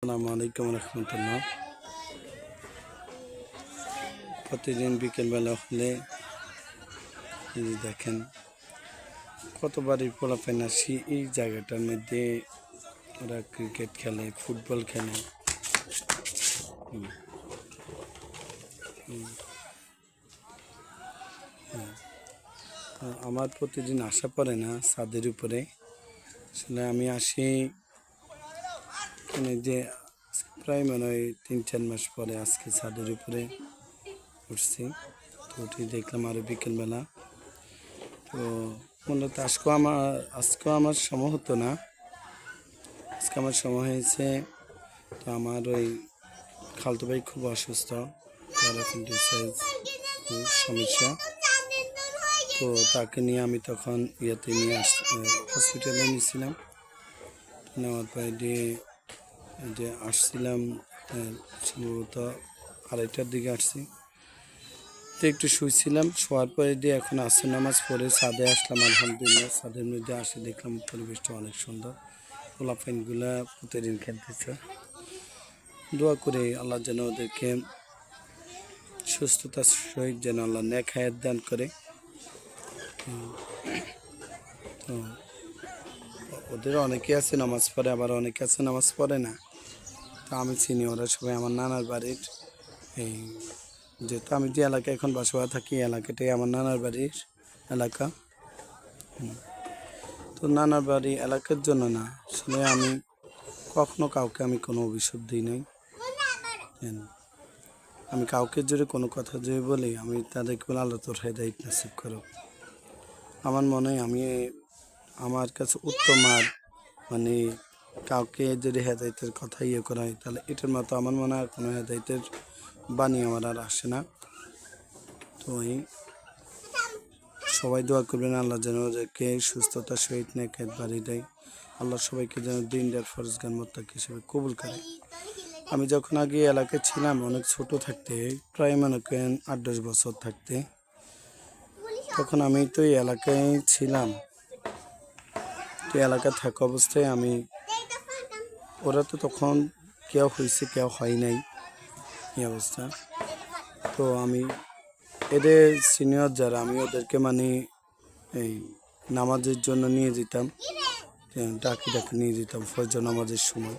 আসসালামু আলাইকুম রহমতুল্লাহ। প্রতিদিন বিকেলবেলা হলে এই যে দেখেন কতবারই পোলাপাইন আসি এই জায়গাটার মধ্যে। ওরা ক্রিকেট খেলে, ফুটবল খেলে। আমার প্রতিদিন আসা পড়ে না ছাদের উপরে। আসলে আমি আসি এখানে যে প্রায় মনে হয় 3-4 মাস পরে আজকে ছাদের উপরে উঠছি। তো উঠে দেখলাম আরও বিকেলবেলা। তো মূলত আজকেও আমার সময় হতো না। আজকে আমার সময় হয়েছে। তো আমার ওই খালতো ভাই খুব অসুস্থ, তার অ্যাপেন্ডিসাইটিস সমস্যা। তো তাকে নিয়ে আমি তখন নিয়ে হসপিটালে নিয়েছিলাম। নেওয়ার পরে যে আসছিলাম সম্ভবত 2:30টার দিকে আসছি। তো একটু শুয়েছিলাম, শোয়ার পরে এখন আসর নামাজ পড়ে ছাদে আসলাম। আলহামদুলিল্লাহ, ছাদের মধ্যে আসে দেখলাম পরিবেশটা অনেক সুন্দর। পোলাপাইনগুলা প্রতিদিন খেলতেছে। দোয়া করে আল্লাহ যেন ওদেরকে সুস্থতার সহিত যেন আল্লাহ নেক হায়াত দান করে। তো ওদের অনেকে আছে নামাজ পড়ে, আবার অনেকে আছে নামাজ পড়ে না। তো আমি চিনি ওরা সবাই আমার নানার বাড়ির। এই যেহেতু আমি যে এলাকায় এখন বসবাস থাকি, এলাকাটাই আমার নানার বাড়ির এলাকা। তো নানার বাড়ি এলাকার জন্য না, আসলে আমি কখনো কাউকে আমি কোনো অভিশাপ দিই নাই। আমি কাউকে যদি কোনো কথা যদি বলি, আমি তাদেরকে বলে আল্লাহ তোর হেদায়েত নসিব করো। আমার মনে হয় আমি আমার কাছে উত্তম। আর মানে কাউকে যদি হেদায়েতের কথা করা হয়, তাহলে এটার মতো আমার মনে হয় কোনো হেদায়েতের বাণী আমার আর আসে না। তো সবাই দোয়া করবেন আল্লাহ যেন ওদেরকে সুস্থতার সহিত নেকাত বাড়ি দেয়। আল্লাহ সবাইকে যেন দিনদার ফরজগান মোত্তাকি হিসেবে কবুল করে। আমি যখন আগে এলাকায় ছিলাম, অনেক ছোট থাকতে, প্রায় মনে করেন 8-10 বছর থাকতে, তখন আমি তো এই এলাকায় ছিলাম। তো এলাকায় থাকা অবস্থায় ওরা তো তখন কেউ হয়েছে কেউ হয় নাই এই অবস্থা। তো আমি এদের সিনিয়র যারা, আমি ওদেরকে এই নামাজের জন্য নিয়ে যেতাম, ডাকি নিয়ে যেতাম ফজর নামাজের সময়।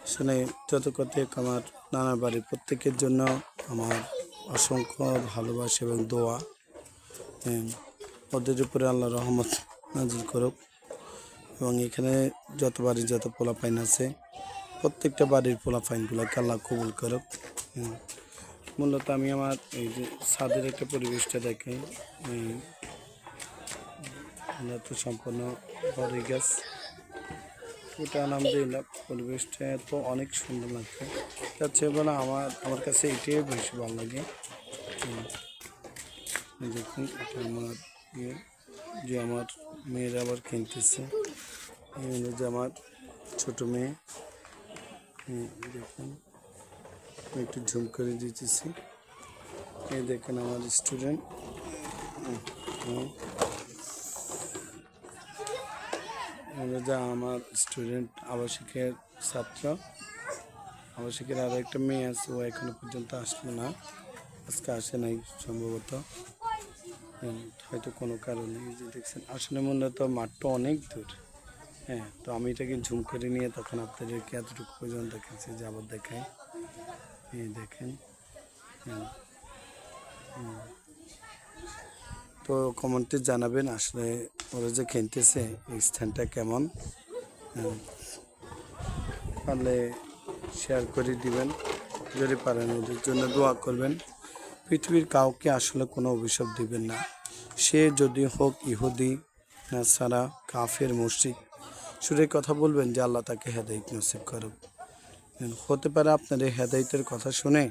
আসলে যত কথা আমার নানার বাড়ির প্রত্যেকের জন্য আমার অসংখ্য ভালোবাসা এবং দোয়া। ওদের উপরে আল্লাহ রহমত নাজিল করুক। এবং এখানে যত বাড়ির যত পোলাপাইন আছে, প্রত্যেকটা বাড়ির পোলাপাইনগুলোকে আল্লাহ কবুল করুক। মূলত আমি আমার এই যে ছাদের একটা পরিবেশটা দেখাই। তো সম্পূর্ণ বড়ই গাছ। ওটা আলহামদুলিল্লাহ পরিবেশটা তো অনেক সুন্দর লাগছে। তার চেয়ে বলে আমার কাছে এটাই বেশি ভালো লাগে। দেখুন এটা আমার যে আমার মেয়েরা আবার কিনতেছে, যে আমার ছোটো মেয়ে। দেখুন একটু ঝুম করে দিতেছি। এই দেখেন আমার স্টুডেন্ট। যা আমার স্টুডেন্ট, আবাসিকের ছাত্র। আবাসিকের আরও একটা মেয়ে আছে, ও এখনো পর্যন্ত আসলো না, আজকে আসে নাই সম্ভবত, হয়তো কোনো কারণে। যে দেখছেন আসলে মূলত মাঠটা অনেক দূর। তো আমি এটাকে ঝুম করে নিয়ে তখন আপনাদেরকে এতটুকু পর্যন্ত দেখাচ্ছি, যে আবার দেখাই। দেখেন। তো কমেন্টে জানাবেন আসলে ওরা যে খেলতেছে এই স্থানটা কেমন। পারলে শেয়ার করে দিবেন, যদি পারেন ওদের জন্য দোয়া করবেন। পৃথিবীর কাউকে আসলে কোনো অভিশাপ দিবেন না, সে যদি হোক ইহুদি, নাসারা, কাফের, মুশরিক। শুধু কথা বলবেন যে আল্লাহ তাকে হেদায়েত নসিব করুক। হতে পারে আপনার এই হেদায়েতের কথা শুনে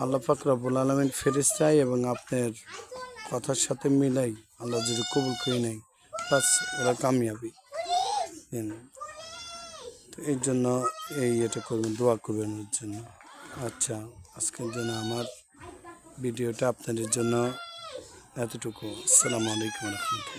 আল্লাহ পাক রব্বুল আলামিন ফেরেশতা এবং আপনার কথার সাথে মিলাই আল্লাহ যদি কবুল করে নেয়, বাস ওরা কামিয়াবি। তো এর জন্য এটা করবেন, দোয়া করবেন ওর জন্য। আচ্ছা, আজকের জন্য আমার ভিডিওটা আপনাদের জন্য এতটুকু। আসসালামু আলাইকুম রহমতুল্লাহ।